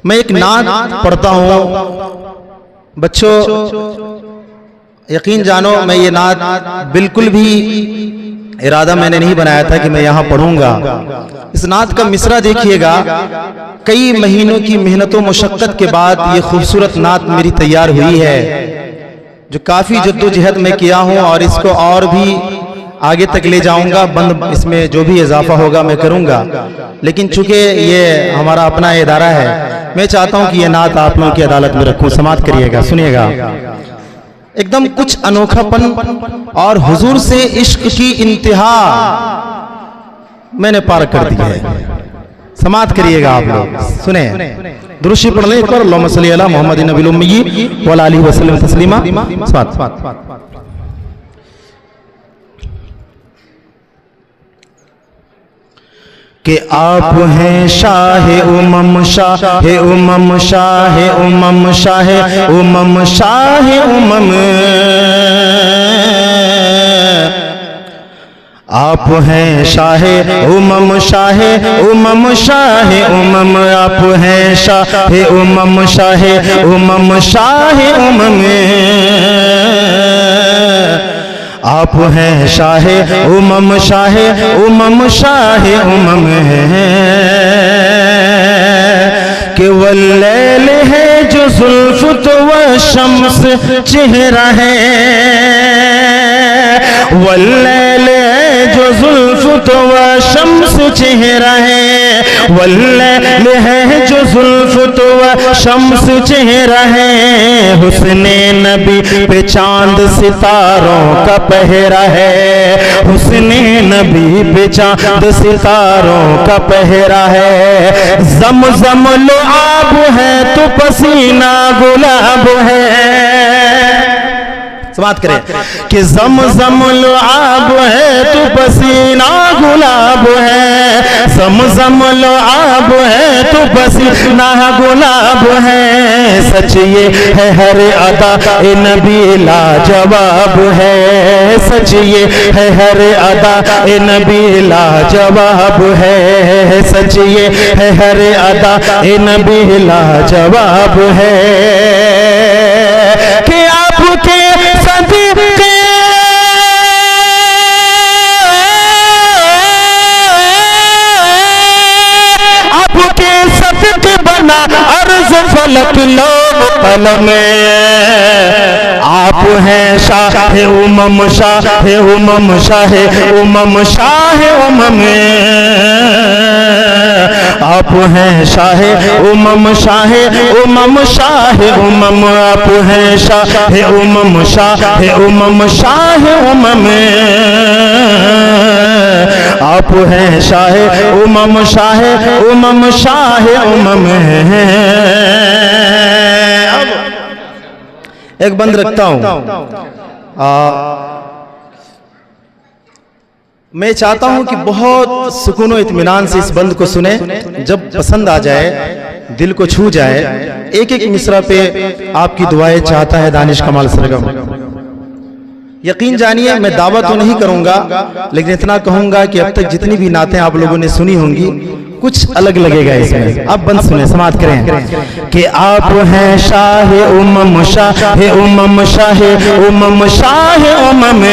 मैं एक नात पढ़ता हूँ। बच्चों यकीन जानो, मैं ये नात बिल्कुल भी इरादा मैंने नहीं बनाया था कि मैं यहाँ पढ़ूंगा। इस नात का मिसरा देखिएगा। कई महीनों की मेहनतों मुशक्कत के बाद ये खूबसूरत नात मेरी तैयार हुई है, जो काफ़ी जद्दोजहद में किया हूँ और इसको और भी आगे तक ले जाऊंगा। बंद इसमें जो भी इजाफा होगा मैं करूंगा, लेकिन चूंकि ये हमारा अपना इदारा है, मैं चाहता हूं कि ये नात आप लोगों की अदालत में रखूं। समाअत करिएगा, सुनिएगा। एकदम कुछ अनोखापन और हुजूर से इश्क की इंतहा मैंने पार कर दी है। समाअत करिएगा आप लोग, सुने। दुरूद शरीफ पढ़ लें एक बार। अल्लाहुम्मा सल्ली अला मुहम्मद नबील उम्मी व अला आलिहि वसल्लम तस्लीमा। कि आप हैं शाहे उमम, शाहे उमम, शाहे उमम, शाहे उमम, शाहे उमम। आप हैं शाहे उमम, शाहे उमम, शाहे उमम। आप हैं शाहे उमम, शाहे उमम, शाहे उमम। आप हैं शाहे उमम, शाहे उमम, शाहे उमम। कि वल्लैल है जो जुल्फ तो वह शम्स चेहरा है। वल्लैल है जो जुल्फ तो वह शम्स चेहरा है। वल्लैल है जो जुल्फ तो वह शम्स चेहरा है। हुस्ने नबी पे चांद सितारों का पहरा है। हुस्ने नबी पे चांद सितारों का पहरा है। ज़मज़म लुआब है तो पसीना गुलाब है। समाअत करें कि ज़मज़म लुआब है तो पसीना गुलाब है। ज़मज़म लुआब है तो पसीना गुलाब है। सच ये है हर अदा ए नबी लाजवाब है। सच ये है हर अदा ए नबी लाजवाब है। सच ये है हर अदा ए नबी लाजवाब है। कि आपके सदक़े आपके सदक़े बना अर्ज़ फलक लोग कलम। आप हैं शाहे उमम, शाहे उमम, शाहे उमम, शाहे उमम। आप हैं शाहे उमम, शाहे उमम, शाहे उमम। आप हैं शाहे उमम, शाहे उमम, शाहे उमम। आप हैं शाहे उमम, शाहे उमम, शाहे उमम। एक बंद रखता हूं। मैं चाहता हूं कि बहुत सुकून और इत्मीनान से इस बंद को सुने। जब पसंद आ जाए, दिल को छू जाए, एक एक मिसरा पे आपकी दुआएं चाहता है दानिश कमाल सरगम। यकीन जानिए, मैं दावा तो नहीं करूंगा, लेकिन इतना कहूंगा कि अब तक जितनी भी नातें आप लोगों ने सुनी होंगी, कुछ अलग लगेगा इसमें। आप बंद सुने, समाअत करें। कि आप हैं शाहे उमम, शाहे उमम, शाहे उमम, शाहे उमम।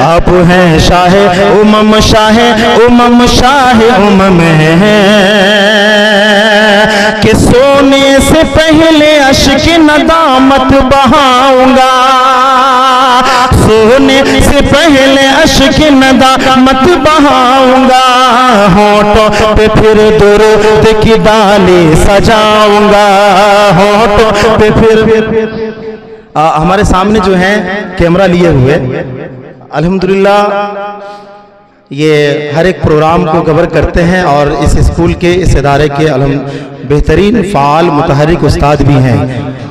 आप हैं शाहे उमम, शाहे उमम, शाहे उमम। कि सोने से पहले अश्क नदामत बहाऊंगा। सोने से पहले अश्क नदामत बहाऊंगा। होठों पे फिर दुरूद की डाली सजाऊंगा। होठों पे फिर हमारे सामने जो है कैमरा लिए हुए, अल्हम्दुलिल्लाह ये हर एक प्रोग्राम को कवर करते हैं और इस स्कूल के, इस इदारे के बेहतरीन फ़ाल मुतहरिक उस्ताद भी हैं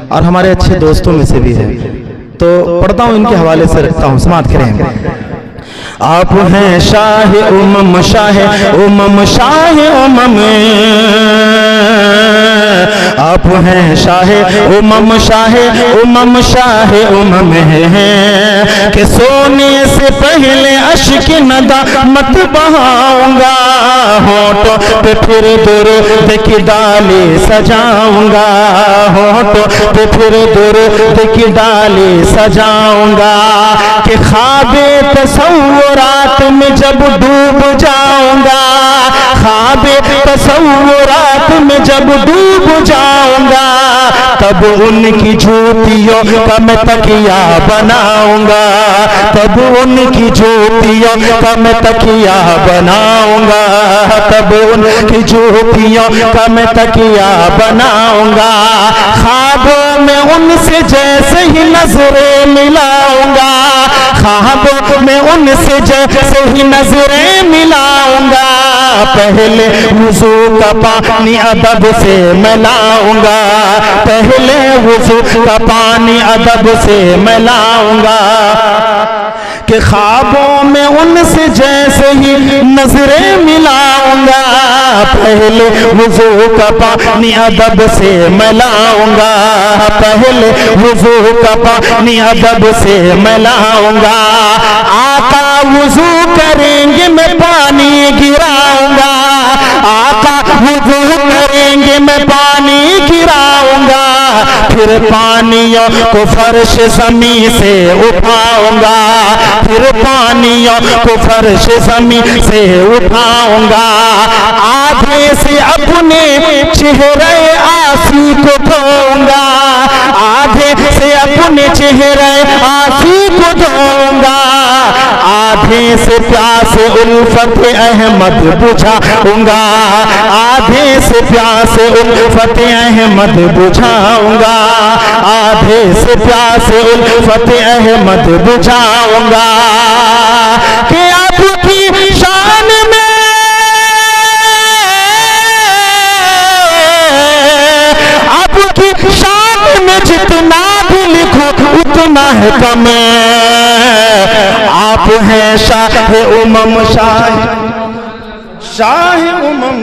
और हमारे अच्छे दोस्तों में से भी हैं। तो पढ़ता हूँ, इनके हवाले से रखता हूँ। समाअत करें। आप हैं शाहे उमम, शाहे उमम, शाहे उमम। आप आप हैं शाहे उमम शाहे उमम शाहे उमम हैं कि सोने से पहले अश्क नदा मत बहाऊंगा, होठों पे फिर दुरूद की डाली सजाऊंगा, होठों पे फिर दुरूद की डाली सजाऊंगा कि ख्वाबे तसव्वुरात में जब डूब जाऊंगा, ख्वाबे तसव्वुरात में जब डूब जाऊंगा, तब उनकी जूतियों का मैं तकिया बनाऊंगा, तब उनकी जूतियों का मैं तकिया बनाऊंगा, तब उनकी जूतियों का मैं तकिया बनाऊंगा। ख्वाबों में उनसे जैसे ही नजरें मिलाऊंगा, ख्वाबों में उनसे जैसे ही नजरें मिलाऊंगा, पहले वुजू का पानी अदब से मैं लाऊंगा, पहले वुजू का पानी अदब से मैं लाऊंगा कि ख्वाबों में उनसे जैसे ही नजरें मिलाऊंगा, पहले वुजू का पानी अदब से मैं लाऊंगा, पहले वुजू का पानी अदब से मैं लाऊंगा। आका वुजू करेंगे मैं पानी गिराऊंगा, आका वुजू करेंगे मैं पानी गिराऊंगा, फिर पानियों को फर्श ज़मीं से उठाऊंगा, फिर पानियों को फर्श ज़मीं से उठाऊंगा। आधे से अपने चेहरे आंसू को धोऊंगा, आधे से अपने चेहरे आंसू को धोऊंगा, आधे से प्यास उल्फत अहमद बुझाऊंगा, आधे से प्यास उल्फत अहमद बुझाऊंगा, आधे से प्यास उल्फत अहमद बुझाऊंगा कि आपकी शान में, आपकी शान में जितना भी लिखो उतना है कम। आप हैं शाह उमम शाह शाह उमम,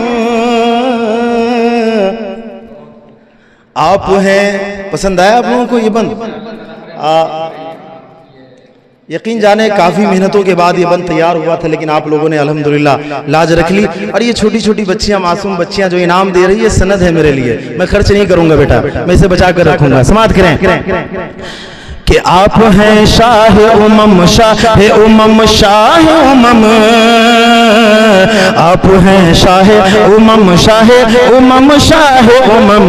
आप हैं। पसंद आया आप लोगों को ये बंद? यकीन जाने काफ़ी मेहनतों के बाद ये बंद तैयार हुआ था, लेकिन आप लोगों ने अल्हम्दुलिल्लाह लाज रख ली। और ये छोटी छोटी बच्चियां, मासूम बच्चियां जो इनाम दे रही है, सनद है मेरे लिए। मैं खर्च नहीं करूंगा बेटा, मैं इसे बचा कर रखूंगा। समाअत करें कि आप हैं शाह उमम शाह उमम शाह उमम, आप हैं शाह उमम शाह उमम शाह उमम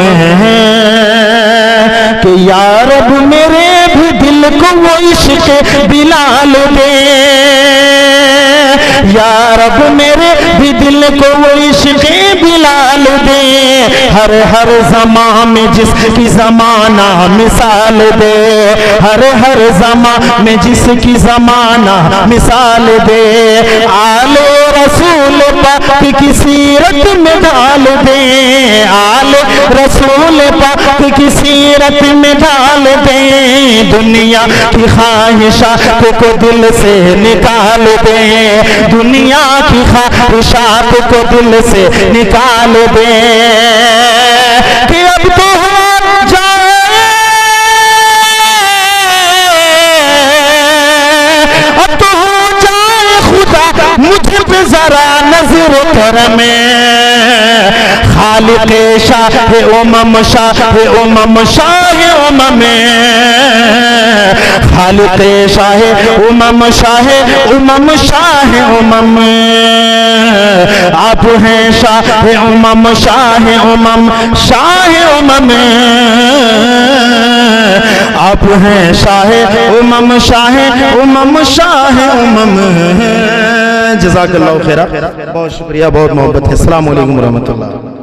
कि या रब मेरे भी दिल को वो इश्क बिलाल दे, या रब मेरे भी दिल को वो इश्क बिलाल दे, हर हर ज़मां में जिसकी ज़माना मिसाल दे, हर हर ज़मां में जिसकी ज़माना मिसाल दे, आले रसूल पाक की सीरत में डाल दे, आले रसूल पाक की सीरत में डाल दे, दुनिया की ख्वाहिशात को दिल से निकाल दे, दुनिया की ख्वाहिशात को दिल से निकाल दे कि अब तो हो जाए, अब तो हो जाए खुदा मुझ पे जरा नजर करम, खालिक शाह उमम शाह उमम शाह उमम, खालिक शाह उमम शाह उमम शाह उमम, आप हैं शाह उमम शाह उमम शाह उमम, आप हैं शाह उमम शाह उमम शाह उमम। जज़ाकल्लाहु खैरा, बहुत शुक्रिया, बहुत मोहब्बत है। अस्सलामु अलैकुम रहमतुल्लाह।